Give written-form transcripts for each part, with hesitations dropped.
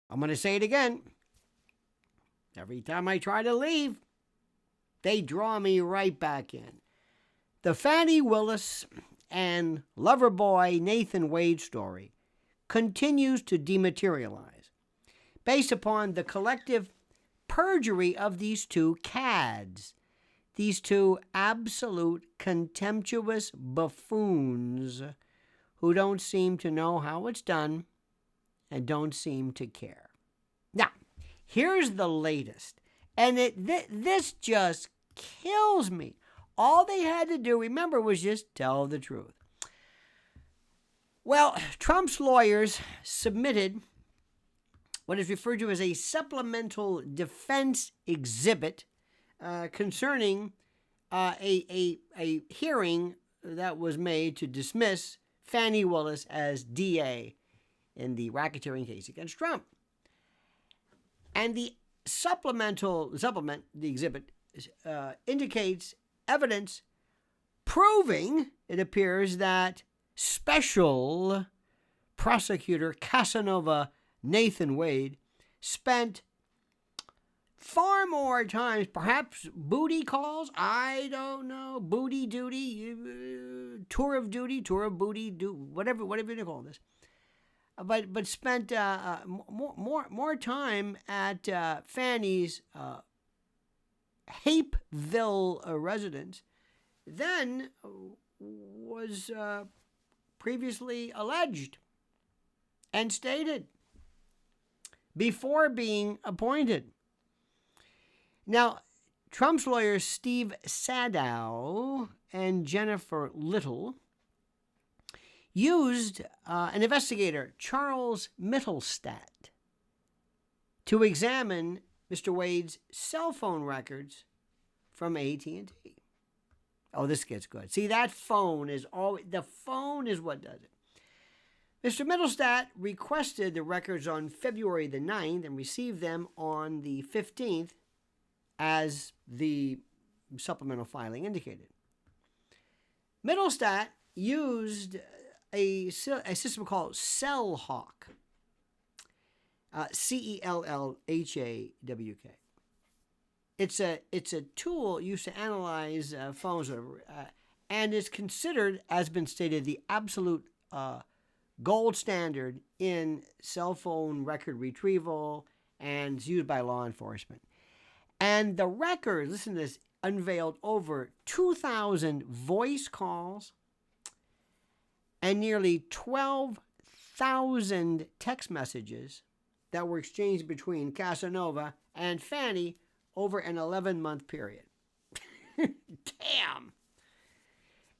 I'm going to say it again. Every time I try to leave, they draw me right back in. The Fani Willis and lover boy Nathan Wade story continues to dematerialize based upon the collective perjury of these two cads, these two absolute contemptuous buffoons who don't seem to know how it's done and don't seem to care. Now, here's the latest, and this just kills me. All they had to do, remember, was just tell the truth. Well, Trump's lawyers submitted what is referred to as a supplemental defense exhibit concerning a hearing that was made to dismiss Fani Willis as DA in the racketeering case against Trump. And the the exhibit, indicates evidence proving, it appears, that Special Prosecutor Nathan Wade spent far more times, perhaps booty calls, I don't know, booty duty, tour of booty, whatever you call this, but spent more time at Fani's Hapeville residence than was previously alleged and stated before being appointed. Now, Trump's lawyers Steve Sadow and Jennifer Little used an investigator, Charles Mittelstadt, to examine Mr. Wade's cell phone records from AT&T. Oh, this gets good. See, the phone is what does it. Mr. Mittelstadt requested the records on February the 9th and received them on the 15th, as the supplemental filing indicated. Mittelstadt used a system called CellHawk, CellHawk. It's a tool used to analyze phones, and is considered, as been stated, the absolute gold standard in cell phone record retrieval, and is used by law enforcement. And the records, listen to this, unveiled over 2,000 voice calls and nearly 12,000 text messages that were exchanged between Casanova and Fani over an 11-month period. Damn.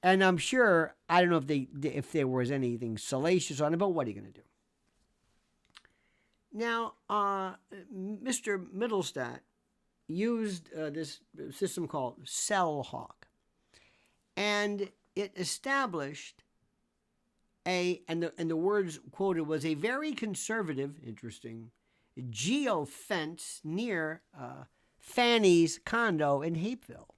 And I'm sure, I don't know if there was anything salacious on it, but what are you going to do? Now, Mr. Mittelstadt used this system called CellHawk, and it established and the words quoted was a very conservative, interesting, geofence near Fani's condo in Hapeville.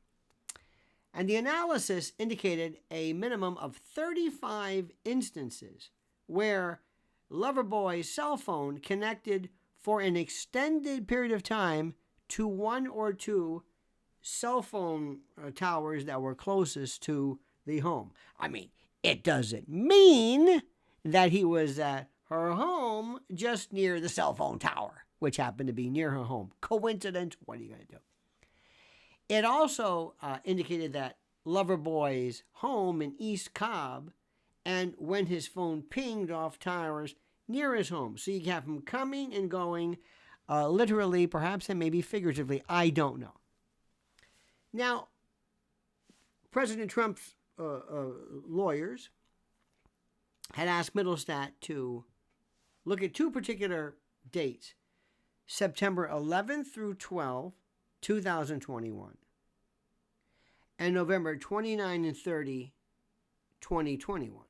And the analysis indicated a minimum of 35 instances where Loverboy's cell phone connected for an extended period of time to one or two cell phone towers that were closest to the home. I mean, it doesn't mean that he was at her home just near the cell phone tower, which happened to be near her home. Coincidence? What are you going to do? It also indicated that Loverboy's home in East Cobb, and when his phone pinged off towers near his home. So you have him coming and going, literally, perhaps, and maybe figuratively. I don't know. Now, President Trump's lawyers had asked Mittelstadt to look at two particular dates, September 11th through 12th, 2021, and November 29 and 30, 2021.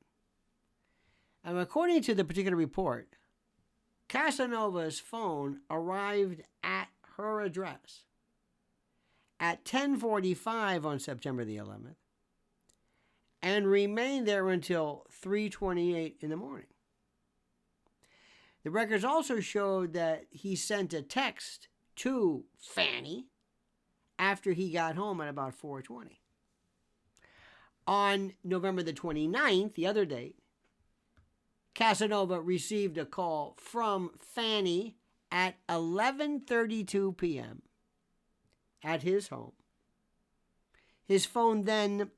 And according to the particular report, Casanova's phone arrived at her address at 10:45 on September the 11th and remained there until 3:28 in the morning. The records also showed that he sent a text to Fani after he got home at about 4:20. On November the 29th, the other date, Casanova received a call from Fani at 11:32 p.m. at his home. His phone then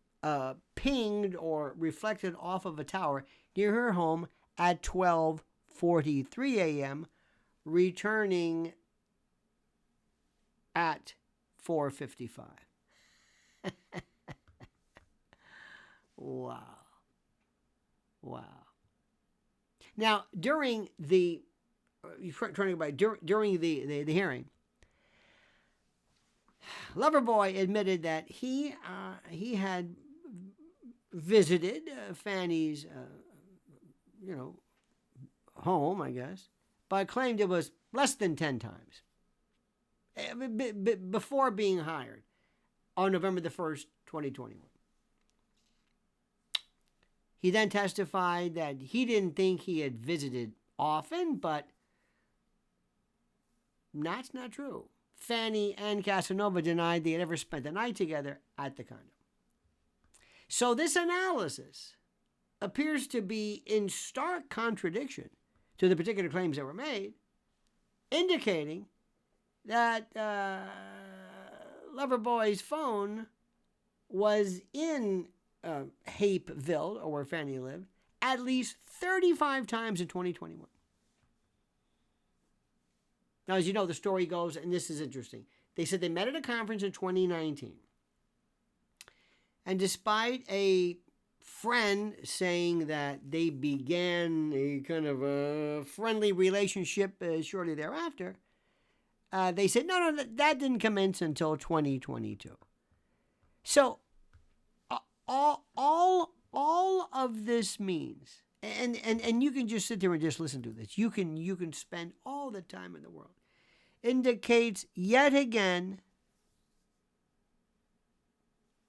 pinged or reflected off of a tower near her home at 12:43 a.m., returning at 4:55. Wow. Now, during the hearing, Loverboy admitted that he had visited Fanny's home, I guess, but claimed it was less than 10 times before being hired on November the 1st, 2021. He then testified that he didn't think he had visited often, but that's not true. Fani and Casanova denied they had ever spent the night together at the condo. So this analysis appears to be in stark contradiction to the particular claims that were made, indicating that Loverboy's phone was in Hapeville, or where Fani lived, at least 35 times in 2021. Now, as you know, the story goes, and this is interesting. They said they met at a conference in 2019. And despite a friend saying that they began a kind of a friendly relationship shortly thereafter, they said, no, that didn't commence until 2022. So, all of this means, and you can just sit there and just listen to this. You can spend all the time in the world. Indicates yet again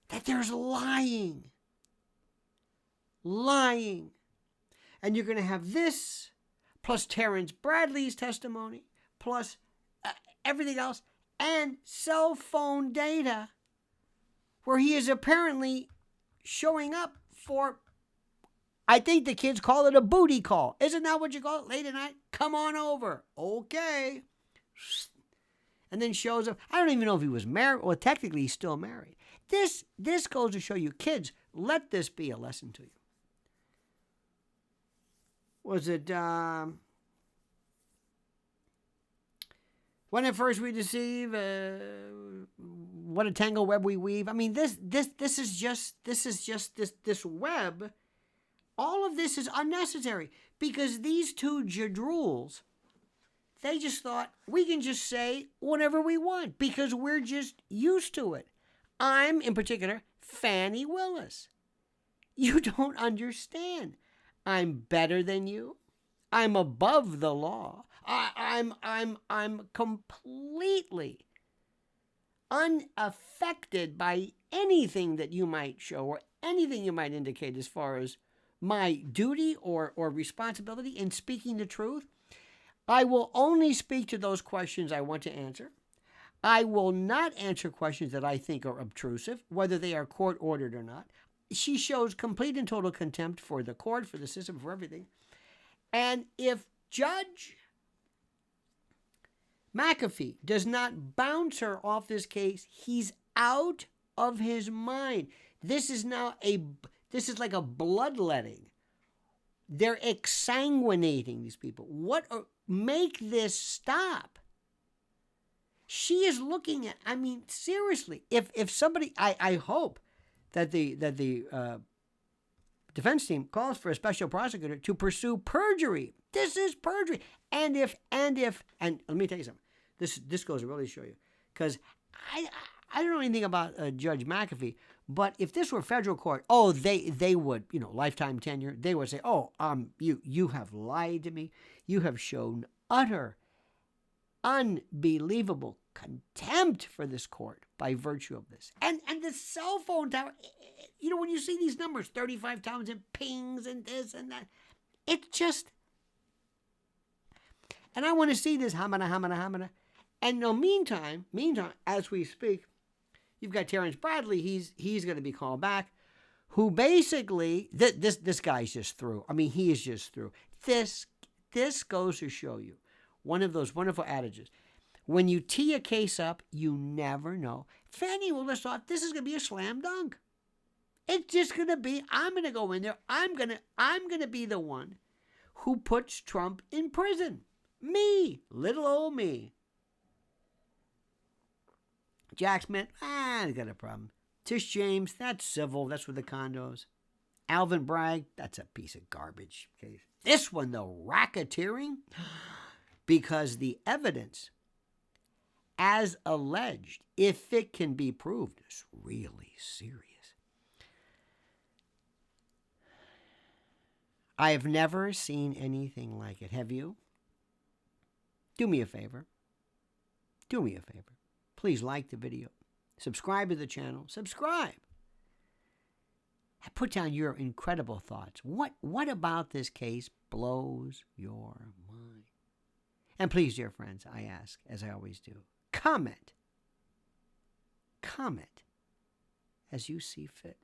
that there's lying. And you're going to have this, plus Terrence Bradley's testimony, plus everything else, and cell phone data, where he is apparently showing up for, I think the kids call it a booty call. Isn't that what you call it? Late at night? Come on over. Okay. And then shows up. I don't even know if he was married. Well, technically, he's still married. This goes to show you, kids, let this be a lesson to you. Was it, when at first we deceive, what a tangled web we weave. I mean, this is just this web. All of this is unnecessary because these two jadrules, they just thought we can just say whatever we want because we're just used to it. I'm, in particular, Fani Willis. You don't understand. I'm better than you. I'm above the law. I'm completely unaffected by anything that you might show or anything you might indicate as far as my duty or responsibility in speaking the truth. I will only speak to those questions I want to answer. I will not answer questions that I think are obtrusive, whether they are court-ordered or not. She shows complete and total contempt for the court, for the system, for everything. And if Judge McAfee does not bounce her off this case, he's out of his mind. This is like a bloodletting. They're exsanguinating these people. Make this stop. She is looking at, I mean, seriously, if somebody, I hope that the defense team calls for a special prosecutor to pursue perjury. This is perjury. And let me tell you something. This goes to really show you, because I don't know anything about Judge McAfee, but if this were federal court, they would, lifetime tenure. They would say, you have lied to me. You have shown utter, unbelievable contempt for this court by virtue of this. And the cell phone tower, when you see these numbers, 35 times and pings and this and that, it's just, And I want to see this hamana. And no, meantime, as we speak, you've got Terrence Bradley. He's going to be called back, who basically this guy's just through. I mean, he is just through. This goes to show you one of those wonderful adages. When you tee a case up, you never know. Fani Willis thought this is going to be a slam dunk. It's just going to be, I'm going to go in there. I'm going to be the one who puts Trump in prison. Me, little old me. Jack Smith, I got a problem. Tish James, that's civil. That's with the condos. Alvin Bragg, that's a piece of garbage case. This one, though, racketeering, because the evidence, as alleged, if it can be proved, is really serious. I have never seen anything like it. Have you? Do me a favor. Please like the video. Subscribe to the channel. Subscribe. Put down your incredible thoughts. What about this case blows your mind? And please, dear friends, I ask, as I always do, comment as you see fit.